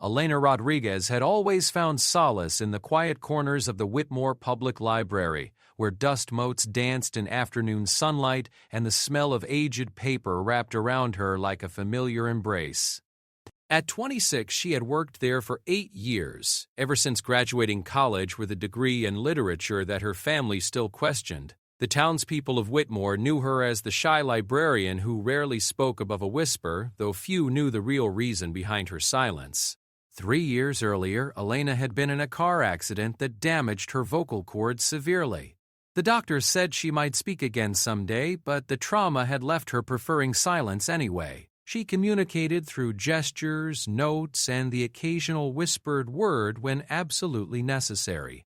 Elena Rodriguez had always found solace in the quiet corners of the Whitmore Public Library, where dust motes danced in afternoon sunlight and the smell of aged paper wrapped around her like a familiar embrace. At 26, she had worked there for 8 years, ever since graduating college with a degree in literature that her family still questioned. The townspeople of Whitmore knew her as the shy librarian who rarely spoke above a whisper, though few knew the real reason behind her silence. 3 years earlier, Elena had been in a car accident that damaged her vocal cords severely. The doctor said she might speak again someday, but the trauma had left her preferring silence anyway. She communicated through gestures, notes, and the occasional whispered word when absolutely necessary.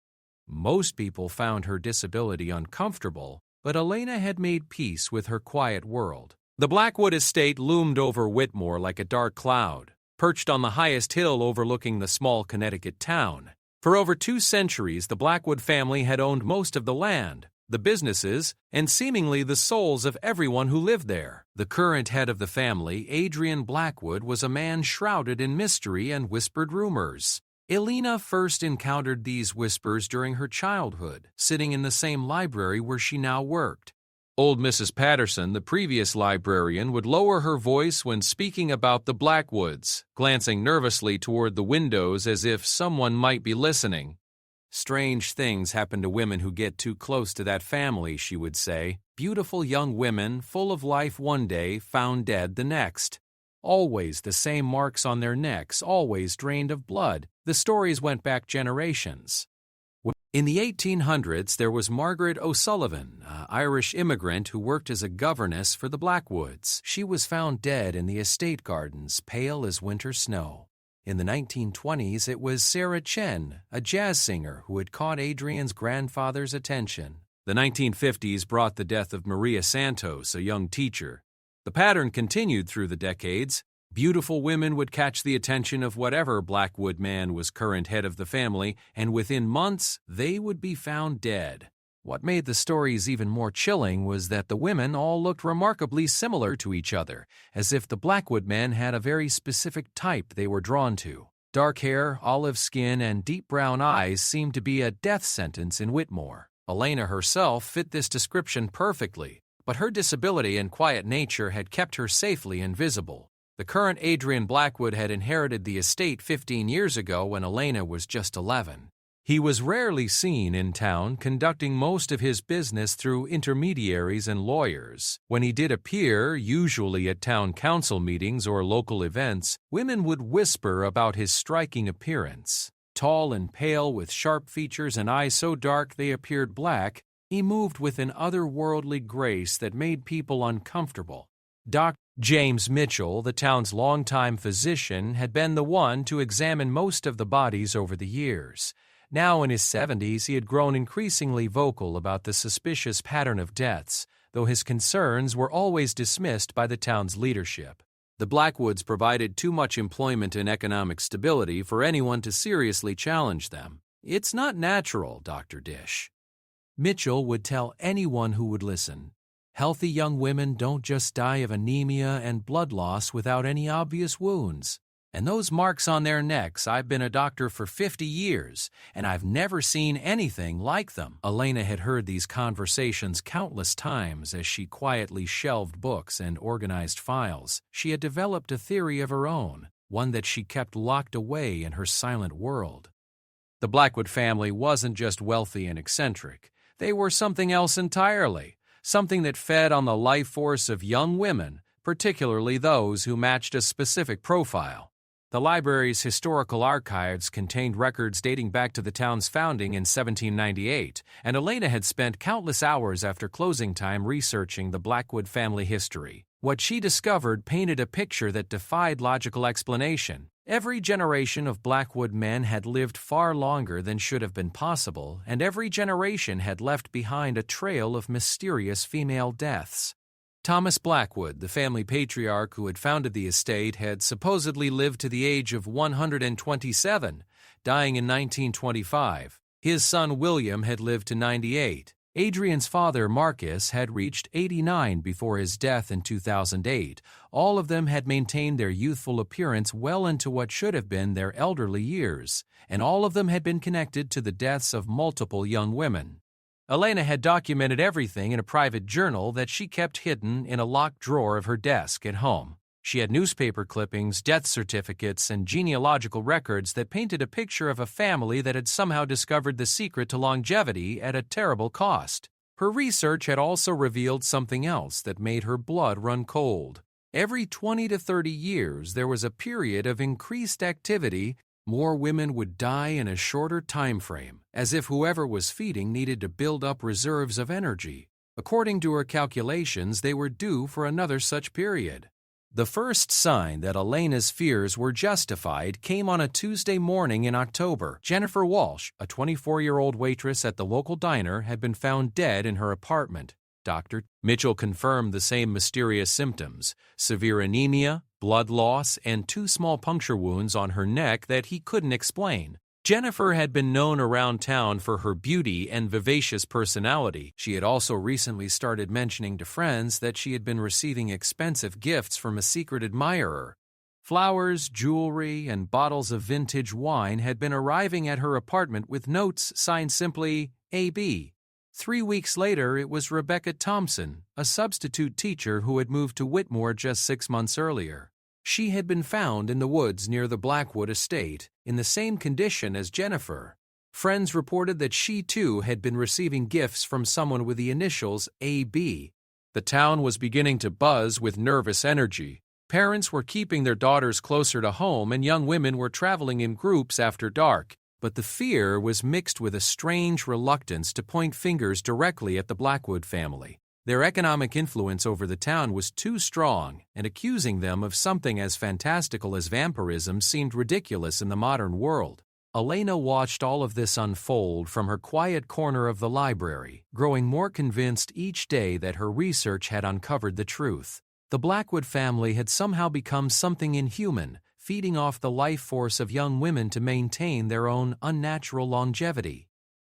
Most people found her disability uncomfortable, but Elena had made peace with her quiet world. The Blackwood estate loomed over Whitmore like a dark cloud, perched on the highest hill overlooking the small Connecticut town. For over 2 centuries, the Blackwood family had owned most of the land, the businesses, and seemingly the souls of everyone who lived there. The current head of the family, Adrian Blackwood, was a man shrouded in mystery and whispered rumors. Elena first encountered these whispers during her childhood, sitting in the same library where she now worked. Old Mrs. Patterson, the previous librarian, would lower her voice when speaking about the Blackwoods, glancing nervously toward the windows as if someone might be listening. "Strange things happen to women who get too close to that family," she would say. "Beautiful young women, full of life one day, found dead the next. Always the same marks on their necks, always drained of blood. The stories went back generations." In the 1800s, there was Margaret O'Sullivan, an Irish immigrant who worked as a governess for the Blackwoods. She was found dead in the estate gardens, pale as winter snow. In the 1920s, it was Sarah Chen, a jazz singer who had caught Adrian's grandfather's attention. The 1950s brought the death of Maria Santos, a young teacher. The pattern continued through the decades. Beautiful women would catch the attention of whatever Blackwood man was current head of the family, and within months, they would be found dead. What made the stories even more chilling was that the women all looked remarkably similar to each other, as if the Blackwood men had a very specific type they were drawn to. Dark hair, olive skin, and deep brown eyes seemed to be a death sentence in Whitmore. Elena herself fit this description perfectly, but her disability and quiet nature had kept her safely invisible. The current Adrian Blackwood had inherited the estate 15 years ago when Elena was just 11. He was rarely seen in town, conducting most of his business through intermediaries and lawyers. When he did appear, usually at town council meetings or local events, women would whisper about his striking appearance. Tall and pale, with sharp features and eyes so dark they appeared black, he moved with an otherworldly grace that made people uncomfortable. Dr. James Mitchell, the town's longtime physician, had been the one to examine most of the bodies over the years. Now in his 70s, he had grown increasingly vocal about the suspicious pattern of deaths, though his concerns were always dismissed by the town's leadership. The Blackwoods provided too much employment and economic stability for anyone to seriously challenge them. "It's not natural, Dr. Dish." Mitchell would tell anyone who would listen. Healthy young women don't just die of anemia and blood loss without any obvious wounds. And those marks on their necks, I've been a doctor for 50 years, and I've never seen anything like them. Elena had heard these conversations countless times as she quietly shelved books and organized files. She had developed a theory of her own, one that she kept locked away in her silent world. The Blackwood family wasn't just wealthy and eccentric. They were something else entirely, something that fed on the life force of young women, particularly those who matched a specific profile. The library's historical archives contained records dating back to the town's founding in 1798, and Elena had spent countless hours after closing time researching the Blackwood family history. What she discovered painted a picture that defied logical explanation. Every generation of Blackwood men had lived far longer than should have been possible, and every generation had left behind a trail of mysterious female deaths. Thomas Blackwood, the family patriarch who had founded the estate, had supposedly lived to the age of 127, dying in 1925. His son William had lived to 98. Adrian's father, Marcus, had reached 89 before his death in 2008. All of them had maintained their youthful appearance well into what should have been their elderly years, and all of them had been connected to the deaths of multiple young women. Elena had documented everything in a private journal that she kept hidden in a locked drawer of her desk at home. She had newspaper clippings, death certificates, and genealogical records that painted a picture of a family that had somehow discovered the secret to longevity at a terrible cost. Her research had also revealed something else that made her blood run cold. Every 20 to 30 years, there was a period of increased activity. More women would die in a shorter time frame, as if whoever was feeding needed to build up reserves of energy. According to her calculations, they were due for another such period. The first sign that Elena's fears were justified came on a Tuesday morning in October. Jennifer Walsh, a 24-year-old waitress at the local diner, had been found dead in her apartment. Dr. Mitchell confirmed the same mysterious symptoms: severe anemia, blood loss, and 2 small puncture wounds on her neck that he couldn't explain. Jennifer had been known around town for her beauty and vivacious personality. She had also recently started mentioning to friends that she had been receiving expensive gifts from a secret admirer. Flowers, jewelry, and bottles of vintage wine had been arriving at her apartment with notes signed simply A.B. 3 weeks later, it was Rebecca Thompson, a substitute teacher who had moved to Whitmore just 6 months earlier. She had been found in the woods near the Blackwood estate, in the same condition as Jennifer. Friends reported that she too had been receiving gifts from someone with the initials A.B. The town was beginning to buzz with nervous energy. Parents were keeping their daughters closer to home, and young women were traveling in groups after dark. But the fear was mixed with a strange reluctance to point fingers directly at the Blackwood family. Their economic influence over the town was too strong, and accusing them of something as fantastical as vampirism seemed ridiculous in the modern world. Elena watched all of this unfold from her quiet corner of the library, growing more convinced each day that her research had uncovered the truth. The Blackwood family had somehow become something inhuman, feeding off the life force of young women to maintain their own unnatural longevity.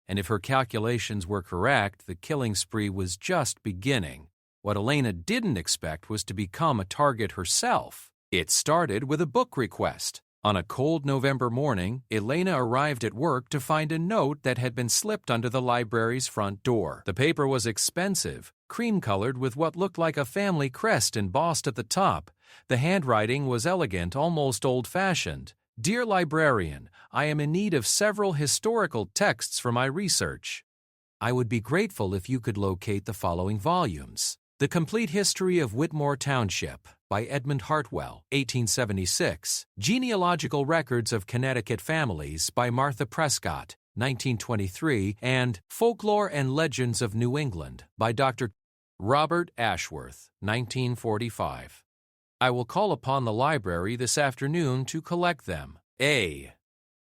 And if her calculations were correct, the killing spree was just beginning. What Elena didn't expect was to become a target herself. It started with a book request. On a cold November morning, Elena arrived at work to find a note that had been slipped under the library's front door. The paper was expensive, cream-colored with what looked like a family crest embossed at the top. The handwriting was elegant, almost old-fashioned. "Dear Librarian, I am in need of several historical texts for my research. I would be grateful if you could locate the following volumes: The Complete History of Whitmore Township by Edmund Hartwell, 1876, Genealogical Records of Connecticut Families by Martha Prescott, 1923, and Folklore and Legends of New England by Dr. Robert Ashworth, 1945. I will call upon the library this afternoon to collect them. A.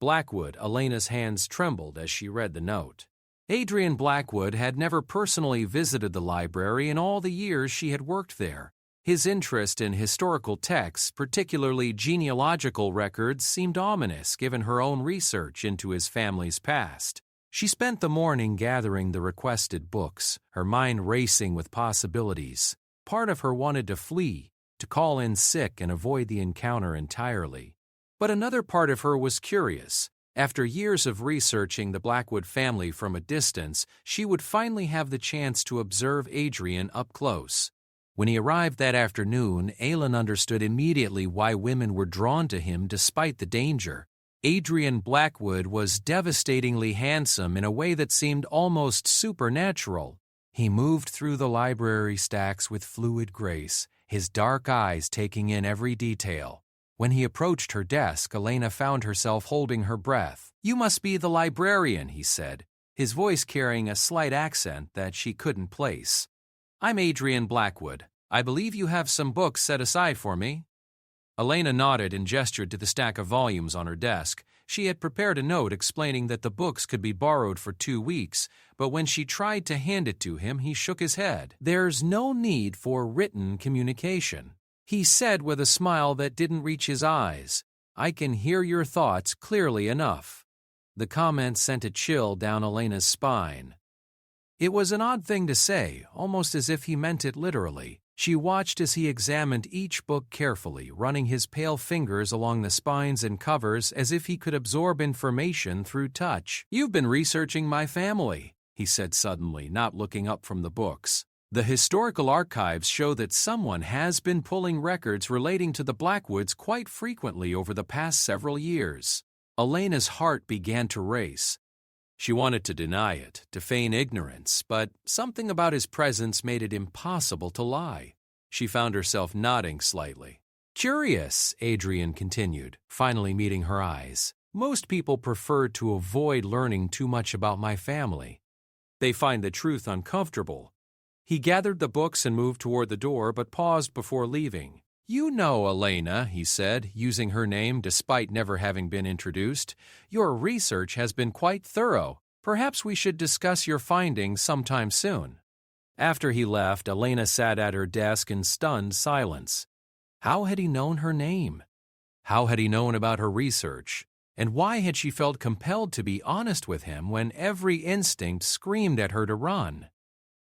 Blackwood. Elena's hands trembled as she read the note. Adrian Blackwood had never personally visited the library in all the years she had worked there. His interest in historical texts, particularly genealogical records, seemed ominous given her own research into his family's past. She spent the morning gathering the requested books, her mind racing with possibilities. Part of her wanted to flee, to call in sick and avoid the encounter entirely. But another part of her was curious. After years of researching the Blackwood family from a distance, she would finally have the chance to observe Adrian up close. When he arrived that afternoon, Aylin understood immediately why women were drawn to him despite the danger. Adrian Blackwood was devastatingly handsome in a way that seemed almost supernatural. He moved through the library stacks with fluid grace, his dark eyes taking in every detail. When he approached her desk, Elena found herself holding her breath. "You must be the librarian," he said, his voice carrying a slight accent that she couldn't place. "I'm Adrian Blackwood. I believe you have some books set aside for me." Elena nodded and gestured to the stack of volumes on her desk. She had prepared a note explaining that the books could be borrowed for 2 weeks, but when she tried to hand it to him, he shook his head. "There's no need for written communication," he said with a smile that didn't reach his eyes. "I can hear your thoughts clearly enough." The comment sent a chill down Elena's spine. It was an odd thing to say, almost as if he meant it literally. She watched as he examined each book carefully, running his pale fingers along the spines and covers as if he could absorb information through touch. "You've been researching my family," he said suddenly, not looking up from the books. "The historical archives show that someone has been pulling records relating to the Blackwoods quite frequently over the past several years." Elena's heart began to race. She wanted to deny it, to feign ignorance, but something about his presence made it impossible to lie. She found herself nodding slightly. "Curious," Adrian continued, finally meeting her eyes. "Most people prefer to avoid learning too much about my family. They find the truth uncomfortable." He gathered the books and moved toward the door, but paused before leaving. "You know, Elena," he said, using her name despite never having been introduced, "your research has been quite thorough. Perhaps we should discuss your findings sometime soon." After he left, Elena sat at her desk in stunned silence. How had he known her name? How had he known about her research? And why had she felt compelled to be honest with him when every instinct screamed at her to run?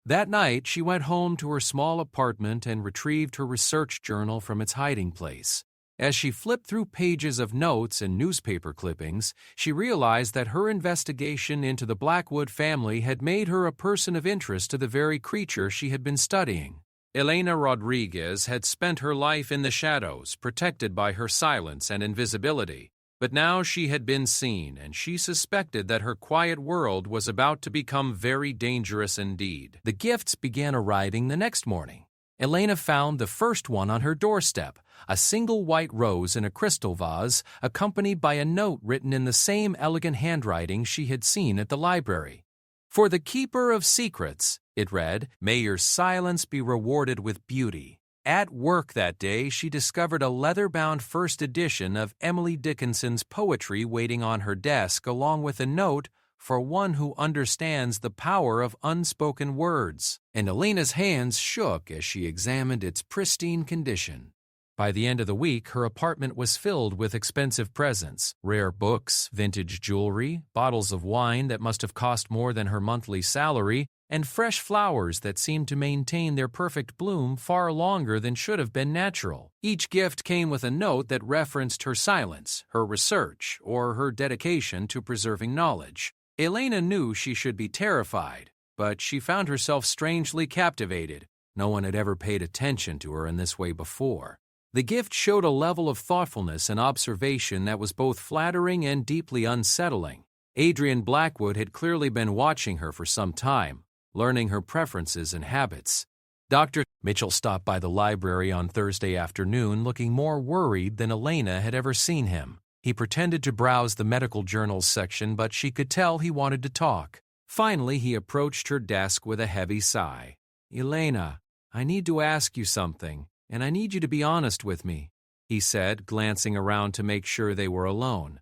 That night, she went home to her small apartment and retrieved her research journal from its hiding place. As she flipped through pages of notes and newspaper clippings, she realized that her investigation into the Blackwood family had made her a person of interest to the very creature she had been studying. Elena Rodriguez had spent her life in the shadows, protected by her silence and invisibility. But now she had been seen, and she suspected that her quiet world was about to become very dangerous indeed. The gifts began arriving the next morning. Elena found the first one on her doorstep, a single white rose in a crystal vase, accompanied by a note written in the same elegant handwriting she had seen at the library. "For the keeper of secrets," it read, "may your silence be rewarded with beauty." At work that day, she discovered a leather-bound first edition of Emily Dickinson's poetry waiting on her desk, along with a note for one who understands the power of unspoken words. And Elena's hands shook as she examined its pristine condition. By the end of the week, her apartment was filled with expensive presents, rare books, vintage jewelry, bottles of wine that must have cost more than her monthly salary, and fresh flowers that seemed to maintain their perfect bloom far longer than should have been natural. Each gift came with a note that referenced her silence, her research, or her dedication to preserving knowledge. Elena knew she should be terrified, but she found herself strangely captivated. No one had ever paid attention to her in this way before. The gift showed a level of thoughtfulness and observation that was both flattering and deeply unsettling. Adrian Blackwood had clearly been watching her for some time, learning her preferences and habits. Dr. Mitchell stopped by the library on Thursday afternoon looking more worried than Elena had ever seen him. He pretended to browse the medical journals section, but she could tell he wanted to talk. Finally, he approached her desk with a heavy sigh. "Elena, I need to ask you something, and I need you to be honest with me," he said, glancing around to make sure they were alone.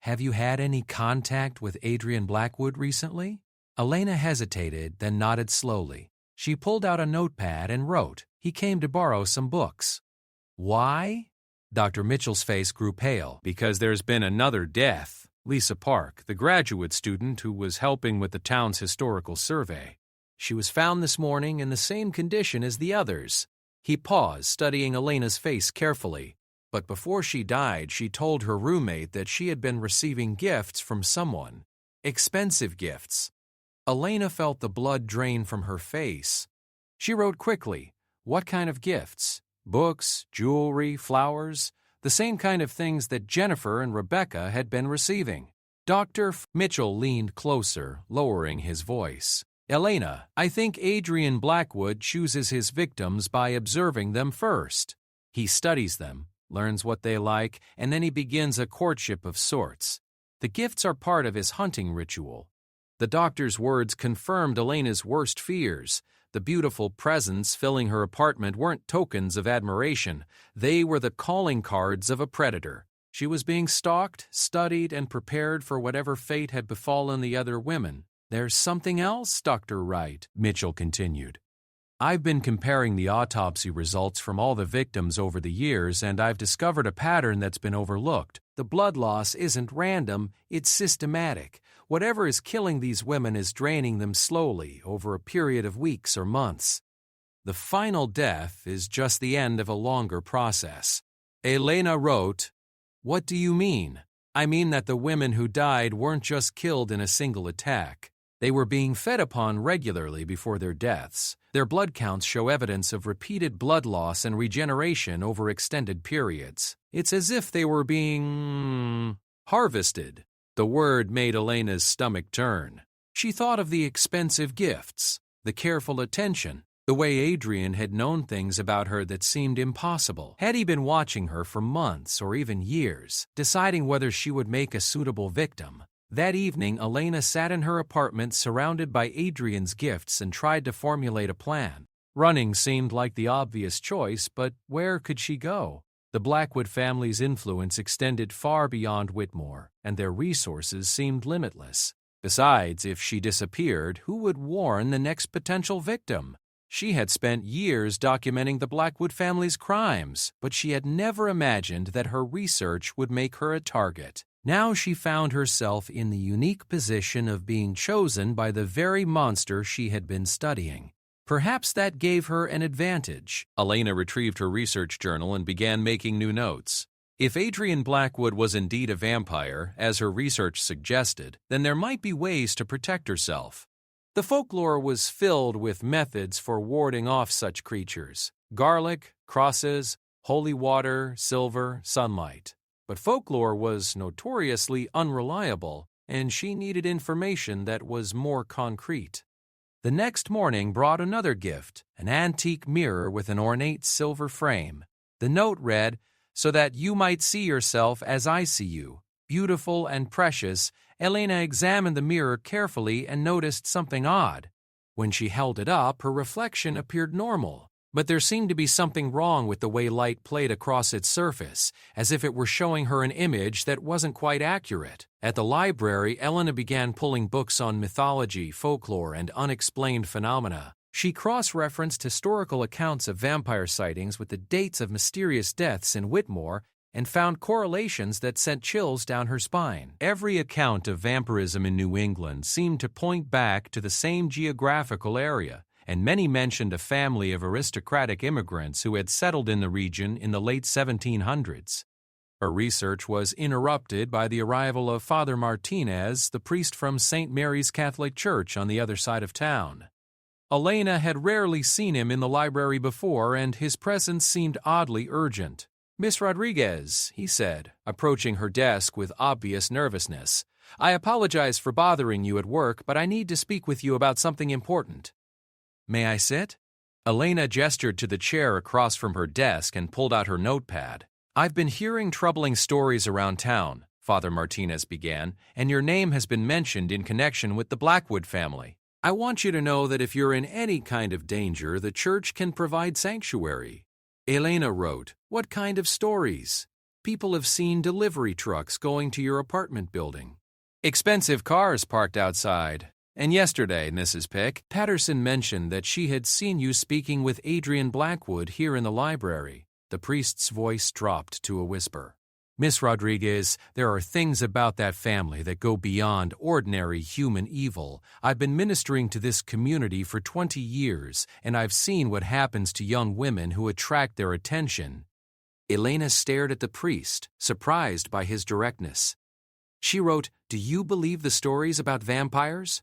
"Have you had any contact with Adrian Blackwood recently?" Elena hesitated, then nodded slowly. She pulled out a notepad and wrote, "He came to borrow some books." "Why?" Dr. Mitchell's face grew pale. "Because there's been another death. Lisa Park, the graduate student who was helping with the town's historical survey. She was found this morning in the same condition as the others." He paused, studying Elena's face carefully. "But before she died, she told her roommate that she had been receiving gifts from someone. Expensive gifts." Elena felt the blood drain from her face. She wrote quickly, "What kind of gifts? Books, jewelry, flowers, the same kind of things that Jennifer and Rebecca had been receiving." Dr. Mitchell leaned closer, lowering his voice. "Elena, I think Adrian Blackwood chooses his victims by observing them first. He studies them, learns what they like, and then he begins a courtship of sorts. The gifts are part of his hunting ritual." The doctor's words confirmed Elena's worst fears. The beautiful presents filling her apartment weren't tokens of admiration. They were the calling cards of a predator. She was being stalked, studied, and prepared for whatever fate had befallen the other women. "There's something else, Dr. Wright," Mitchell continued. I've been comparing the autopsy results from all the victims over the years, and I've discovered a pattern that's been overlooked. The blood loss isn't random, it's systematic. Whatever is killing these women is draining them slowly over a period of weeks or months. The final death is just the end of a longer process. Elena wrote, "What do you mean?" "I mean that the women who died weren't just killed in a single attack. They were being fed upon regularly before their deaths. Their blood counts show evidence of repeated blood loss and regeneration over extended periods. It's as if they were being harvested." The word made Elena's stomach turn. She thought of the expensive gifts, the careful attention, the way Adrian had known things about her that seemed impossible. Had he been watching her for months or even years, deciding whether she would make a suitable victim? That evening, Elena sat in her apartment surrounded by Adrian's gifts and tried to formulate a plan. Running seemed like the obvious choice, but where could she go? The Blackwood family's influence extended far beyond Whitmore, and their resources seemed limitless. Besides, if she disappeared, who would warn the next potential victim? She had spent years documenting the Blackwood family's crimes, but she had never imagined that her research would make her a target. Now she found herself in the unique position of being chosen by the very monster she had been studying. Perhaps that gave her an advantage. Elena retrieved her research journal and began making new notes. If Adrian Blackwood was indeed a vampire, as her research suggested, then there might be ways to protect herself. The folklore was filled with methods for warding off such creatures: garlic, crosses, holy water, silver, sunlight. But folklore was notoriously unreliable, and she needed information that was more concrete. The next morning brought another gift, an antique mirror with an ornate silver frame. The note read, "So that you might see yourself as I see you, beautiful and precious." Elena examined the mirror carefully and noticed something odd. When she held it up, her reflection appeared normal, but there seemed to be something wrong with the way light played across its surface, as if it were showing her an image that wasn't quite accurate. At the library, Elena began pulling books on mythology, folklore, and unexplained phenomena. She cross-referenced historical accounts of vampire sightings with the dates of mysterious deaths in Whitmore and found correlations that sent chills down her spine. Every account of vampirism in New England seemed to point back to the same geographical area, and many mentioned a family of aristocratic immigrants who had settled in the region in the late 1700s. Her research was interrupted by the arrival of Father Martinez, the priest from St. Mary's Catholic Church on the other side of town. Elena had rarely seen him in the library before, and his presence seemed oddly urgent. "Miss Rodriguez," he said, approaching her desk with obvious nervousness, "I apologize for bothering you at work, but I need to speak with you about something important." "May I sit?" Elena gestured to the chair across from her desk and pulled out her notepad. "I've been hearing troubling stories around town," Father Martinez began, "and your name has been mentioned in connection with the Blackwood family. I want you to know that if you're in any kind of danger, the church can provide sanctuary." Elena wrote, "What kind of stories?" "People have seen delivery trucks going to your apartment building. Expensive cars parked outside. And yesterday, Mrs. Pick, Patterson mentioned that she had seen you speaking with Adrian Blackwood here in the library." The priest's voice dropped to a whisper. "Miss Rodriguez, there are things about that family that go beyond ordinary human evil. I've been ministering to this community for 20 years, and I've seen what happens to young women who attract their attention." Elena stared at the priest, surprised by his directness. She wrote, "Do you believe the stories about vampires?"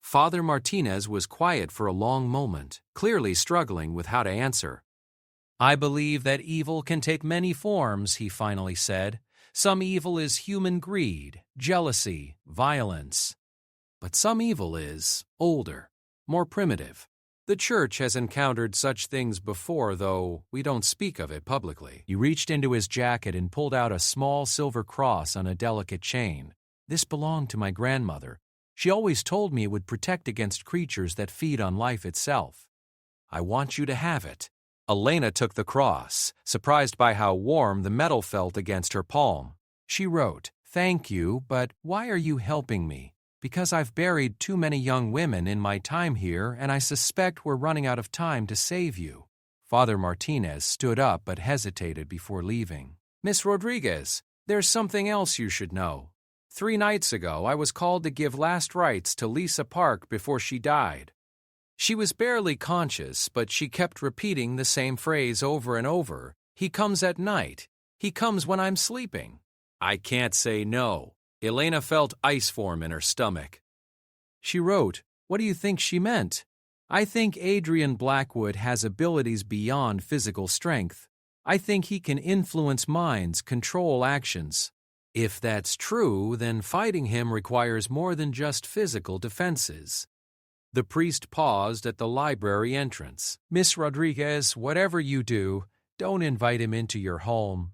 Father Martinez was quiet for a long moment, clearly struggling with how to answer. "I believe that evil can take many forms," he finally said. "Some evil is human greed, jealousy, violence. But some evil is older, more primitive. The church has encountered such things before, though we don't speak of it publicly." He reached into his jacket and pulled out a small silver cross on a delicate chain. "This belonged to my grandmother. She always told me it would protect against creatures that feed on life itself. I want you to have it." Elena took the cross, surprised by how warm the metal felt against her palm. She wrote, "Thank you, but why are you helping me?" because I've buried too many young women in my time here, and I suspect we're running out of time to save you." Father Martinez stood up but hesitated before leaving. "Miss Rodriguez, there's something else you should know. 3 nights ago, I was called to give last rites to Lisa Park before she died. She was barely conscious, but she kept repeating the same phrase over and over. 'He comes at night. He comes when I'm sleeping.' I can't say no." Elena felt ice form in her stomach. She wrote, "What do you think she meant? I think Adrian Blackwood has abilities beyond physical strength. I think he can influence minds, control actions. If that's true, then fighting him requires more than just physical defenses." The priest paused at the library entrance. "Miss Rodriguez, whatever you do, don't invite him into your home.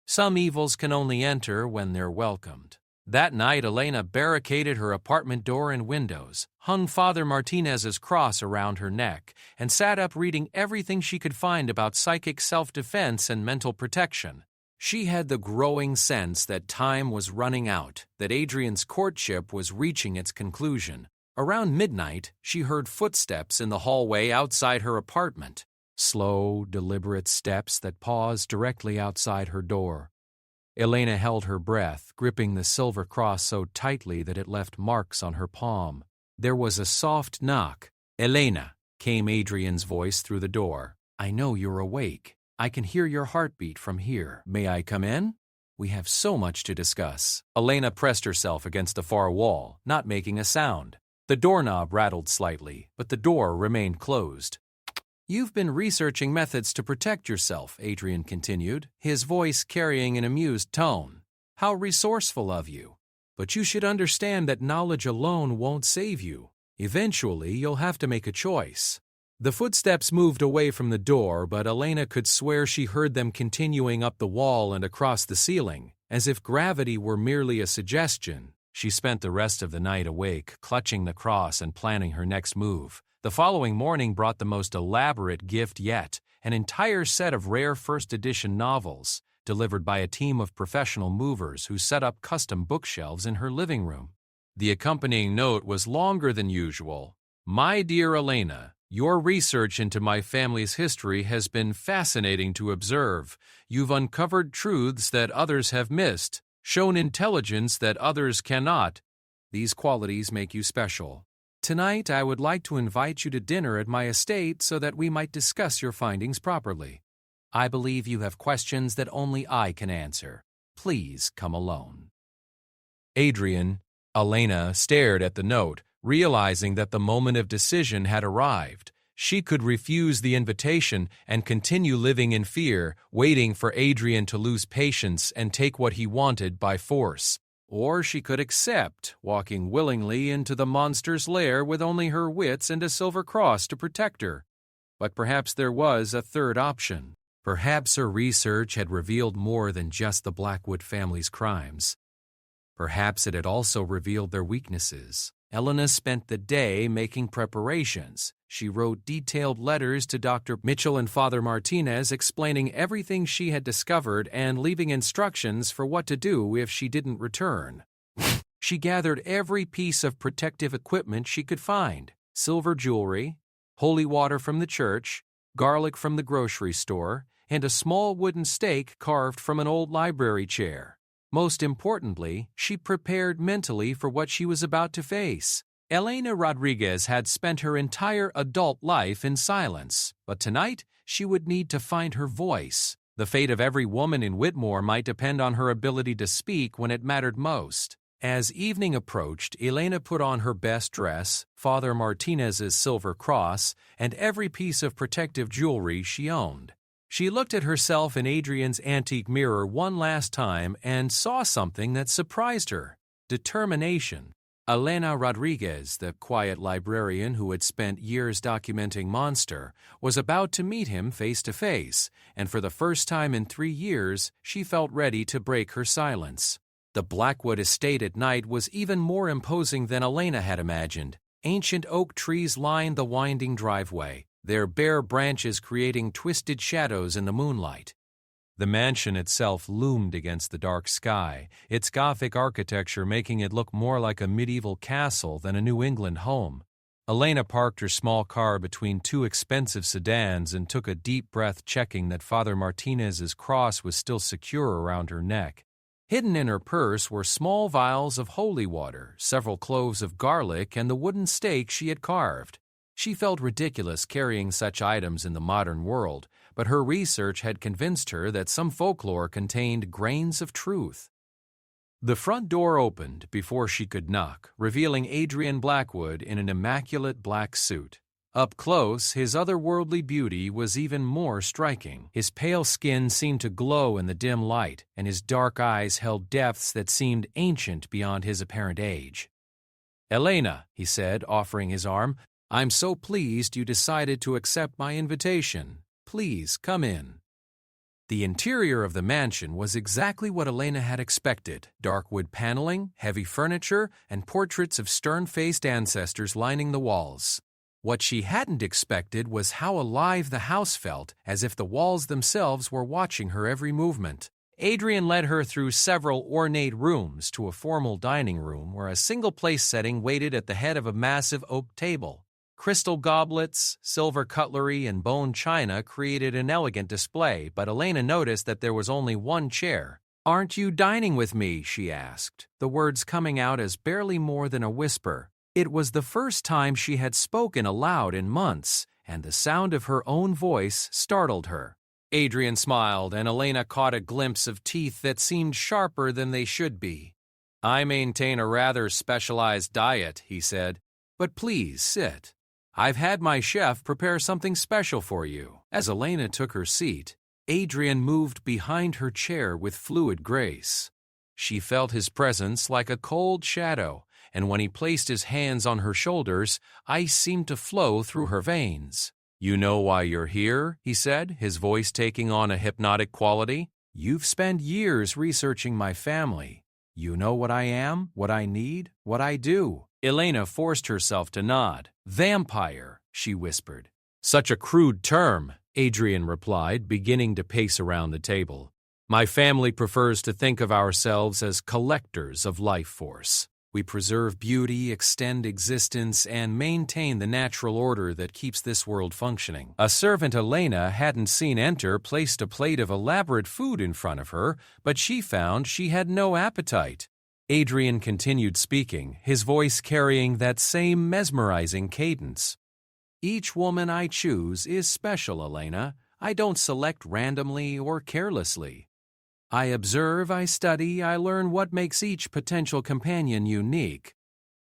Some evils can only enter when they're welcomed." That night, Elena barricaded her apartment door and windows, hung Father Martinez's cross around her neck, and sat up reading everything she could find about psychic self-defense and mental protection. She had the growing sense that time was running out, that Adrian's courtship was reaching its conclusion. Around midnight, she heard footsteps in the hallway outside her apartment. Slow, deliberate steps that paused directly outside her door. Elena held her breath, gripping the silver cross so tightly that it left marks on her palm. There was a soft knock. "Elena," came Adrian's voice through the door. "I know you're awake. I can hear your heartbeat from here. May I come in? We have so much to discuss." Elena pressed herself against the far wall, not making a sound. The doorknob rattled slightly, but the door remained closed. "You've been researching methods to protect yourself," Adrian continued, his voice carrying an amused tone. "How resourceful of you. But you should understand that knowledge alone won't save you. Eventually, you'll have to make a choice." The footsteps moved away from the door, but Elena could swear she heard them continuing up the wall and across the ceiling, as if gravity were merely a suggestion. She spent the rest of the night awake, clutching the cross and planning her next move. The following morning brought the most elaborate gift yet, an entire set of rare first-edition novels, delivered by a team of professional movers who set up custom bookshelves in her living room. The accompanying note was longer than usual. "My dear Elena, your research into my family's history has been fascinating to observe. You've uncovered truths that others have missed, shown intelligence that others cannot. These qualities make you special. Tonight, I would like to invite you to dinner at my estate so that we might discuss your findings properly. I believe you have questions that only I can answer. Please come alone." Elena stared at the note, realizing that the moment of decision had arrived. She could refuse the invitation and continue living in fear, waiting for Adrian to lose patience and take what he wanted by force. Or she could accept, walking willingly into the monster's lair with only her wits and a silver cross to protect her. But perhaps there was a third option. Perhaps her research had revealed more than just the Blackwood family's crimes. Perhaps it had also revealed their weaknesses. Elena spent the day making preparations. She wrote detailed letters to Dr. Mitchell and Father Martinez explaining everything she had discovered and leaving instructions for what to do if she didn't return. She gathered every piece of protective equipment she could find: silver jewelry, holy water from the church, garlic from the grocery store, and a small wooden stake carved from an old library chair. Most importantly, she prepared mentally for what she was about to face. Elena Rodriguez had spent her entire adult life in silence, but tonight she would need to find her voice. The fate of every woman in Whitmore might depend on her ability to speak when it mattered most. As evening approached, Elena put on her best dress, Father Martinez's silver cross, and every piece of protective jewelry she owned. She looked at herself in Adrian's antique mirror one last time and saw something that surprised her: determination. Elena Rodriguez, the quiet librarian who had spent years documenting Monster, was about to meet him face to face, and for the first time in 3 years, she felt ready to break her silence. The Blackwood estate at night was even more imposing than Elena had imagined. Ancient oak trees lined the winding driveway, their bare branches creating twisted shadows in the moonlight. The mansion itself loomed against the dark sky, its Gothic architecture making it look more like a medieval castle than a New England home. Elena parked her small car between two expensive sedans and took a deep breath, checking that Father Martinez's cross was still secure around her neck. Hidden in her purse were small vials of holy water, several cloves of garlic, and the wooden stake she had carved. She felt ridiculous carrying such items in the modern world, but her research had convinced her that some folklore contained grains of truth. The front door opened before she could knock, revealing Adrian Blackwood in an immaculate black suit. Up close, his otherworldly beauty was even more striking. His pale skin seemed to glow in the dim light, and his dark eyes held depths that seemed ancient beyond his apparent age. "Elena," he said, offering his arm, "I'm so pleased you decided to accept my invitation. Please come in." The interior of the mansion was exactly what Elena had expected: dark wood paneling, heavy furniture, and portraits of stern-faced ancestors lining the walls. What she hadn't expected was how alive the house felt, as if the walls themselves were watching her every movement. Adrian led her through several ornate rooms to a formal dining room where a single-place setting waited at the head of a massive oak table. Crystal goblets, silver cutlery, and bone china created an elegant display, but Elena noticed that there was only one chair. "Aren't you dining with me?" she asked, the words coming out as barely more than a whisper. It was the first time she had spoken aloud in months, and the sound of her own voice startled her. Adrian smiled, and Elena caught a glimpse of teeth that seemed sharper than they should be. "I maintain a rather specialized diet," he said, "but please sit. I've had my chef prepare something special for you." As Elena took her seat, Adrian moved behind her chair with fluid grace. She felt his presence like a cold shadow, and when he placed his hands on her shoulders, ice seemed to flow through her veins. "You know why you're here?" he said, his voice taking on a hypnotic quality. "You've spent years researching my family. You know what I am, what I need, what I do." Elena forced herself to nod. "Vampire," she whispered. "Such a crude term," Adrian replied, beginning to pace around the table. "My family prefers to think of ourselves as collectors of life force. We preserve beauty, extend existence, and maintain the natural order that keeps this world functioning." A servant Elena hadn't seen enter placed a plate of elaborate food in front of her, but she found she had no appetite. Adrian continued speaking, his voice carrying that same mesmerizing cadence. "Each woman I choose is special, Elena. I don't select randomly or carelessly. I observe, I study, I learn what makes each potential companion unique.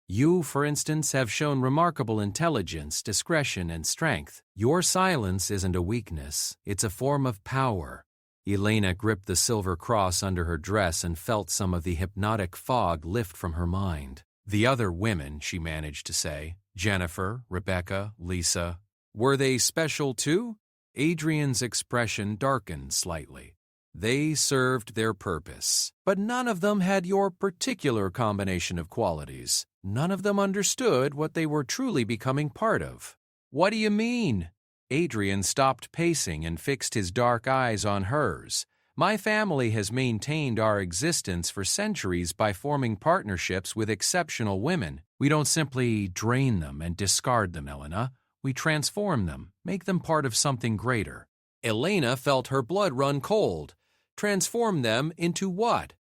You, for instance, have shown remarkable intelligence, discretion, and strength. Your silence isn't a weakness, it's a form of power." Elena gripped the silver cross under her dress and felt some of the hypnotic fog lift from her mind. "The other women," she managed to say, "Jennifer, Rebecca, Lisa, were they special too?" Adrian's expression darkened slightly. "They served their purpose, but none of them had your particular combination of qualities. None of them understood what they were truly becoming part of." "What do you mean?" Adrian stopped pacing and fixed his dark eyes on hers. "My family has maintained our existence for centuries by forming partnerships with exceptional women. We don't simply drain them and discard them, Elena. We transform them, make them part of something greater." Elena felt her blood run cold. "Transform them into what?"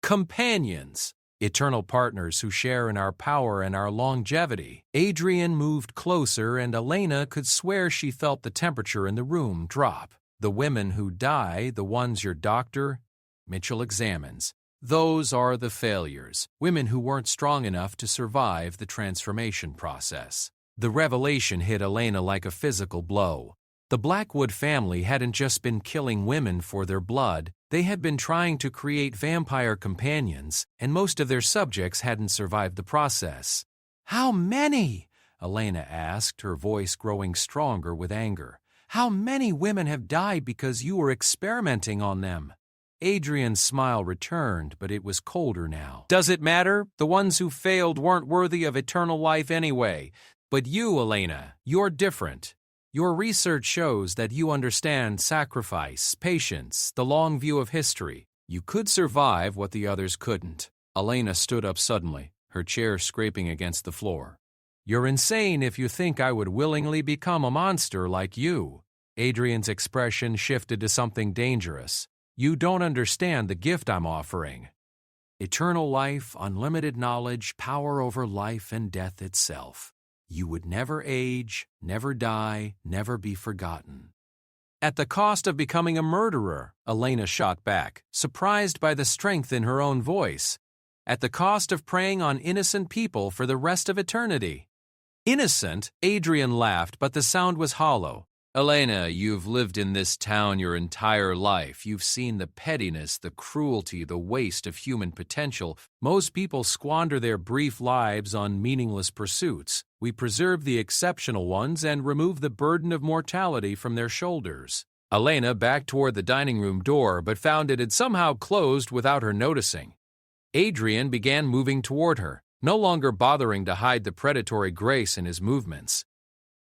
"Companions. Eternal partners who share in our power and our longevity." Adrian moved closer, and Elena could swear she felt the temperature in the room drop. "The women who die, the ones your doctor," Mitchell examines, "those are the failures, women who weren't strong enough to survive the transformation process." The revelation hit Elena like a physical blow. The Blackwood family hadn't just been killing women for their blood, they had been trying to create vampire companions, and most of their subjects hadn't survived the process. "How many?" Elena asked, her voice growing stronger with anger. "How many women have died because you were experimenting on them?" Adrian's smile returned, but it was colder now. "Does it matter? The ones who failed weren't worthy of eternal life anyway. But you, Elena, you're different. Your research shows that you understand sacrifice, patience, the long view of history. You could survive what the others couldn't. Elena stood up suddenly, her chair scraping against the floor. You're insane if you think I would willingly become a monster like you. Adrian's expression shifted to something dangerous. You don't understand the gift I'm offering. Eternal life, unlimited knowledge, power over life and death itself. You would never age, never die, never be forgotten. At the cost of becoming a murderer, Elena shot back, surprised by the strength in her own voice. At the cost of preying on innocent people for the rest of eternity. Innocent? Adrian laughed, but the sound was hollow. Elena, you've lived in this town your entire life. You've seen the pettiness, the cruelty, the waste of human potential. Most people squander their brief lives on meaningless pursuits. We preserve the exceptional ones and remove the burden of mortality from their shoulders. Elena backed toward the dining room door, but found it had somehow closed without her noticing. Adrian began moving toward her, no longer bothering to hide the predatory grace in his movements.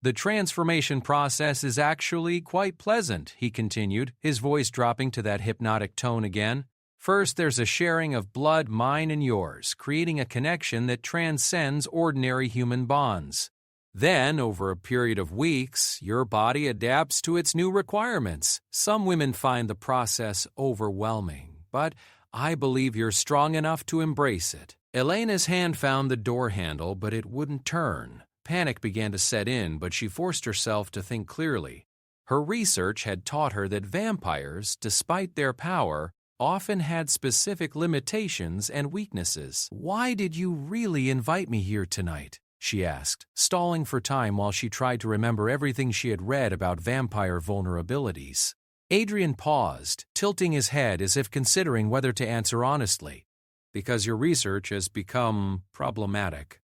The transformation process is actually quite pleasant, he continued, his voice dropping to that hypnotic tone again. First, there's a sharing of blood, mine and yours, creating a connection that transcends ordinary human bonds. Then, over a period of weeks, your body adapts to its new requirements. Some women find the process overwhelming, but I believe you're strong enough to embrace it. Elena's hand found the door handle, but it wouldn't turn. Panic began to set in, but she forced herself to think clearly. Her research had taught her that vampires, despite their power, often had specific limitations and weaknesses. Why did you really invite me here tonight? She asked, stalling for time while she tried to remember everything she had read about vampire vulnerabilities. Adrian paused, tilting his head as if considering whether to answer honestly. Because your research has become problematic.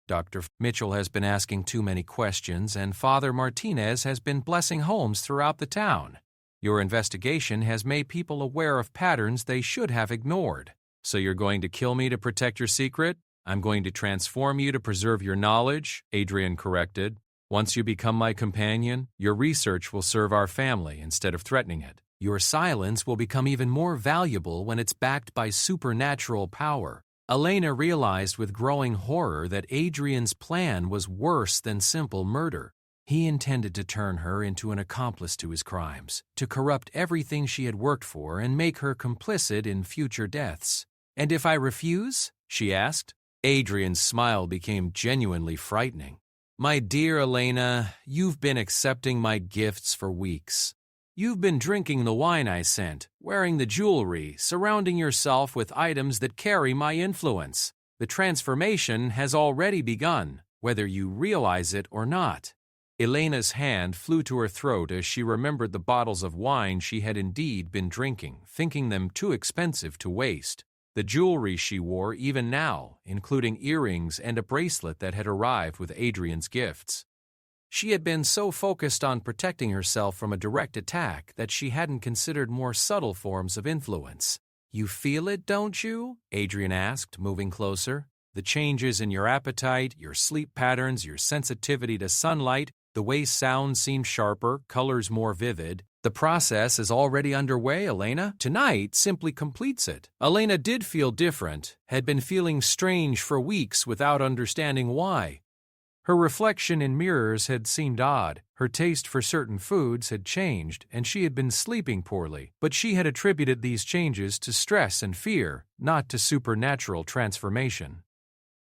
Dr. Mitchell has been asking too many questions, and Father Martinez has been blessing homes throughout the town. Your investigation has made people aware of patterns they should have ignored. So you're going to kill me to protect your secret? I'm going to transform you to preserve your knowledge, Adrian corrected. Once you become my companion, your research will serve our family instead of threatening it. Your silence will become even more valuable when it's backed by supernatural power. Elena realized with growing horror that Adrian's plan was worse than simple murder. He intended to turn her into an accomplice to his crimes, to corrupt everything she had worked for and make her complicit in future deaths. And if I refuse? She asked. Adrian's smile became genuinely frightening. My dear Elena, you've been accepting my gifts for weeks. You've been drinking the wine I sent, wearing the jewelry, surrounding yourself with items that carry my influence. The transformation has already begun, whether you realize it or not. Elena's hand flew to her throat as she remembered the bottles of wine she had indeed been drinking, thinking them too expensive to waste. The jewelry she wore even now, including earrings and a bracelet that had arrived with Adrian's gifts. She had been so focused on protecting herself from a direct attack that she hadn't considered more subtle forms of influence. You feel it, don't you? Adrian asked, moving closer. The changes in your appetite, your sleep patterns, your sensitivity to sunlight, the way sound seems sharper, colors more vivid. The process is already underway, Elena. Tonight simply completes it. Elena did feel different, had been feeling strange for weeks without understanding why. Her reflection in mirrors had seemed odd, her taste for certain foods had changed, and she had been sleeping poorly, but she had attributed these changes to stress and fear, not to supernatural transformation.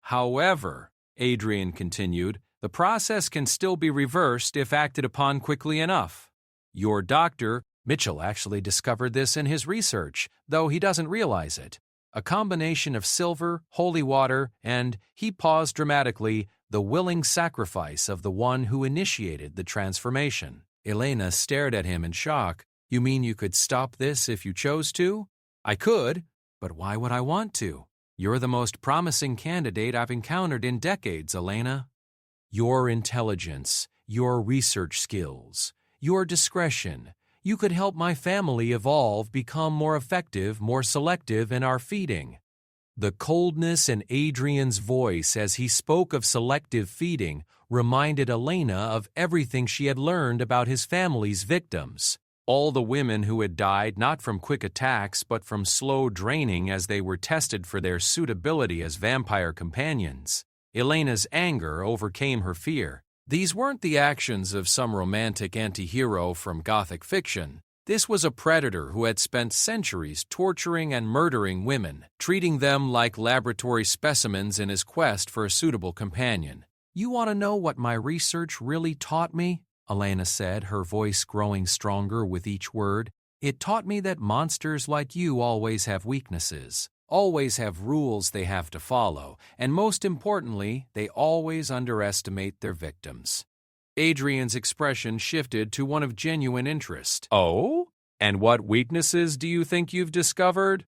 However, Adrian continued, the process can still be reversed if acted upon quickly enough. Your doctor, Mitchell actually discovered this in his research, though he doesn't realize it. A combination of silver, holy water, and, he paused dramatically, the willing sacrifice of the one who initiated the transformation. Elena stared at him in shock. You mean you could stop this if you chose to? I could, but why would I want to? You're the most promising candidate I've encountered in decades, Elena. Your intelligence, your research skills, your discretion. You could help my family evolve, become more effective, more selective in our feeding. The coldness in Adrian's voice as he spoke of selective feeding reminded Elena of everything she had learned about his family's victims. All the women who had died not from quick attacks but from slow draining as they were tested for their suitability as vampire companions. Elena's anger overcame her fear. These weren't the actions of some romantic anti-hero from Gothic fiction. This was a predator who had spent centuries torturing and murdering women, treating them like laboratory specimens in his quest for a suitable companion. "You want to know what my research really taught me?" Elena said, her voice growing stronger with each word. "It taught me that monsters like you always have weaknesses, always have rules they have to follow, and most importantly, they always underestimate their victims." Adrian's expression shifted to one of genuine interest. "Oh? And what weaknesses do you think you've discovered?"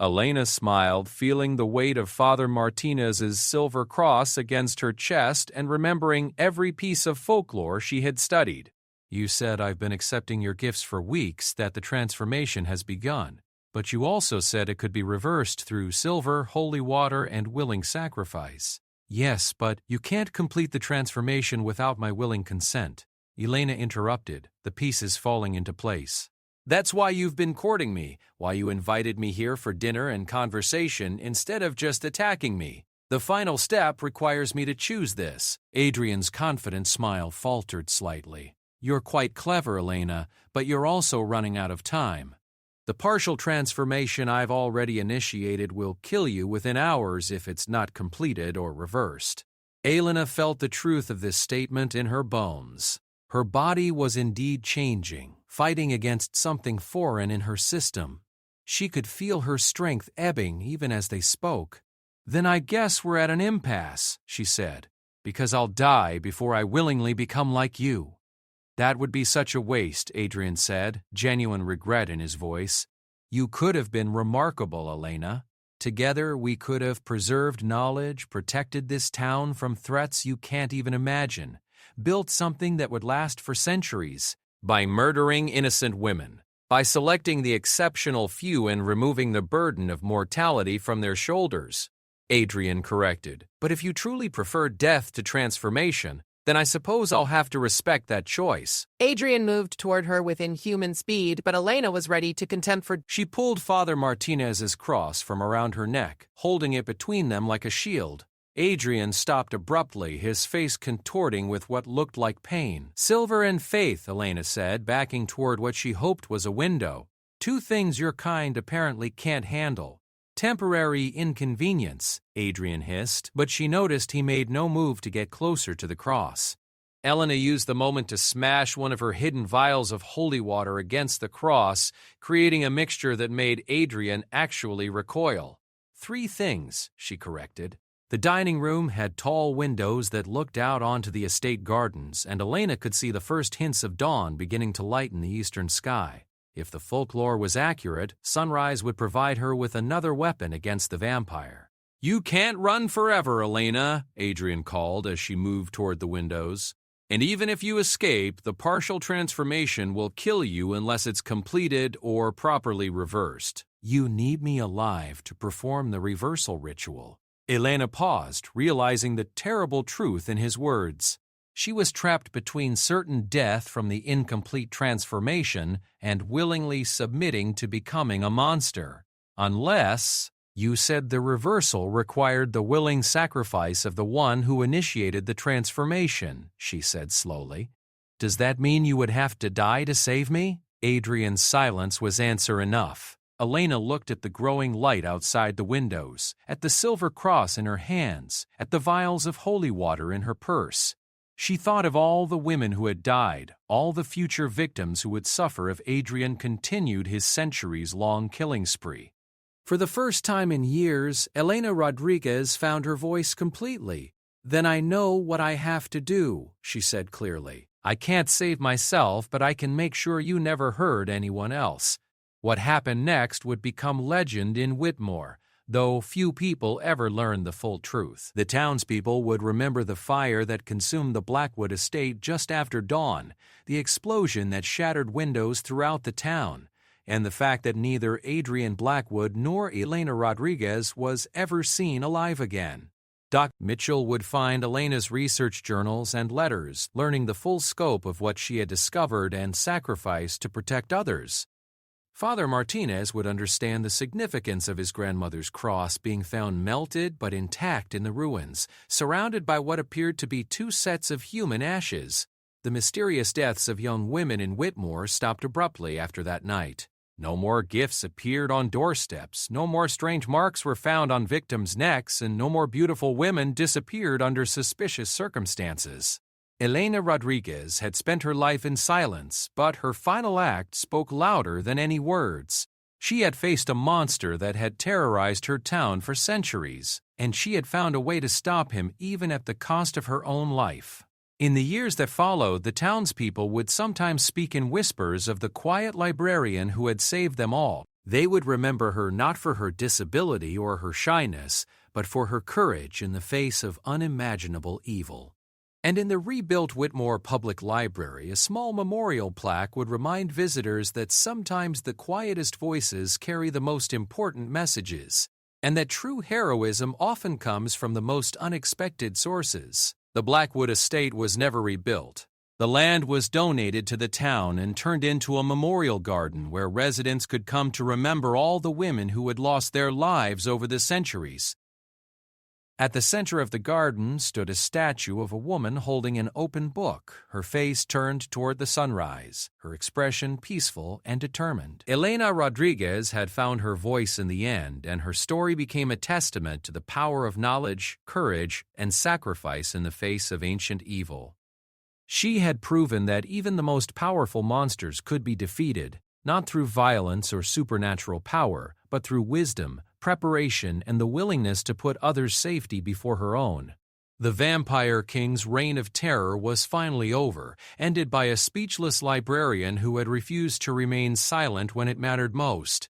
Elena smiled, feeling the weight of Father Martinez's silver cross against her chest and remembering every piece of folklore she had studied. "You said I've been accepting your gifts for weeks, that the transformation has begun. But you also said it could be reversed through silver, holy water, and willing sacrifice." "Yes, but you can't complete the transformation without my willing consent," Elena interrupted, the pieces falling into place. "That's why you've been courting me, why you invited me here for dinner and conversation instead of just attacking me. The final step requires me to choose this." Adrian's confident smile faltered slightly. "You're quite clever, Elena, but you're also running out of time. The partial transformation I've already initiated will kill you within hours if it's not completed or reversed." Elena felt the truth of this statement in her bones. Her body was indeed changing, fighting against something foreign in her system. She could feel her strength ebbing even as they spoke. "Then I guess we're at an impasse," she said, "because I'll die before I willingly become like you." "That would be such a waste," Adrian said, genuine regret in his voice. "You could have been remarkable, Elena. Together we could have preserved knowledge, protected this town from threats you can't even imagine, built something that would last for centuries. By murdering innocent women, by selecting the exceptional few and removing the burden of mortality from their shoulders," Adrian corrected. "But if you truly prefer death to transformation, then I suppose I'll have to respect that choice." Adrian moved toward her with inhuman speed, but Elena was ready to contend for... She pulled Father Martinez's cross from around her neck, holding it between them like a shield. Adrian stopped abruptly, his face contorting with what looked like pain. "Silver and faith," Elena said, backing toward what she hoped was a window. "Two things your kind apparently can't handle." "Temporary inconvenience," Adrian hissed, but she noticed he made no move to get closer to the cross. Elena used the moment to smash one of her hidden vials of holy water against the cross, creating a mixture that made Adrian actually recoil. "Three things," she corrected. The dining room had tall windows that looked out onto the estate gardens, and Elena could see the first hints of dawn beginning to lighten the eastern sky. If the folklore was accurate, sunrise would provide her with another weapon against the vampire. "You can't run forever, Elena," Adrian called as she moved toward the windows. "And even if you escape, the partial transformation will kill you unless it's completed or properly reversed." "You need me alive to perform the reversal ritual." Elena paused, realizing the terrible truth in his words. She was trapped between certain death from the incomplete transformation and willingly submitting to becoming a monster. "Unless, you said the reversal required the willing sacrifice of the one who initiated the transformation," she said slowly. "Does that mean you would have to die to save me?" Adrian's silence was answer enough. Elena looked at the growing light outside the windows, at the silver cross in her hands, at the vials of holy water in her purse. She thought of all the women who had died, all the future victims who would suffer if Adrian continued his centuries-long killing spree. For the first time in years, Elena Rodriguez found her voice completely. "Then I know what I have to do," she said clearly. "I can't save myself, but I can make sure you never hurt anyone else." What happened next would become legend in Whitmore, though few people ever learned the full truth. The townspeople would remember the fire that consumed the Blackwood estate just after dawn, the explosion that shattered windows throughout the town, and the fact that neither Adrian Blackwood nor Elena Rodriguez was ever seen alive again. Dr. Mitchell would find Elena's research journals and letters, learning the full scope of what she had discovered and sacrificed to protect others. Father Martinez would understand the significance of his grandmother's cross being found melted but intact in the ruins, surrounded by what appeared to be two sets of human ashes. The mysterious deaths of young women in Whitmore stopped abruptly after that night. No more gifts appeared on doorsteps, no more strange marks were found on victims' necks, and no more beautiful women disappeared under suspicious circumstances. Elena Rodriguez had spent her life in silence, but her final act spoke louder than any words. She had faced a monster that had terrorized her town for centuries, and she had found a way to stop him even at the cost of her own life. In the years that followed, the townspeople would sometimes speak in whispers of the quiet librarian who had saved them all. They would remember her not for her disability or her shyness, but for her courage in the face of unimaginable evil. And in the rebuilt Whitmore Public Library, a small memorial plaque would remind visitors that sometimes the quietest voices carry the most important messages, and that true heroism often comes from the most unexpected sources. The Blackwood estate was never rebuilt. The land was donated to the town and turned into a memorial garden where residents could come to remember all the women who had lost their lives over the centuries. At the center of the garden stood a statue of a woman holding an open book, her face turned toward the sunrise, her expression peaceful and determined. Elena Rodriguez had found her voice in the end, and her story became a testament to the power of knowledge, courage, and sacrifice in the face of ancient evil. She had proven that even the most powerful monsters could be defeated, not through violence or supernatural power, but through wisdom, preparation, and the willingness to put others' safety before her own. The Vampire King's reign of terror was finally over, ended by a speechless librarian who had refused to remain silent when it mattered most.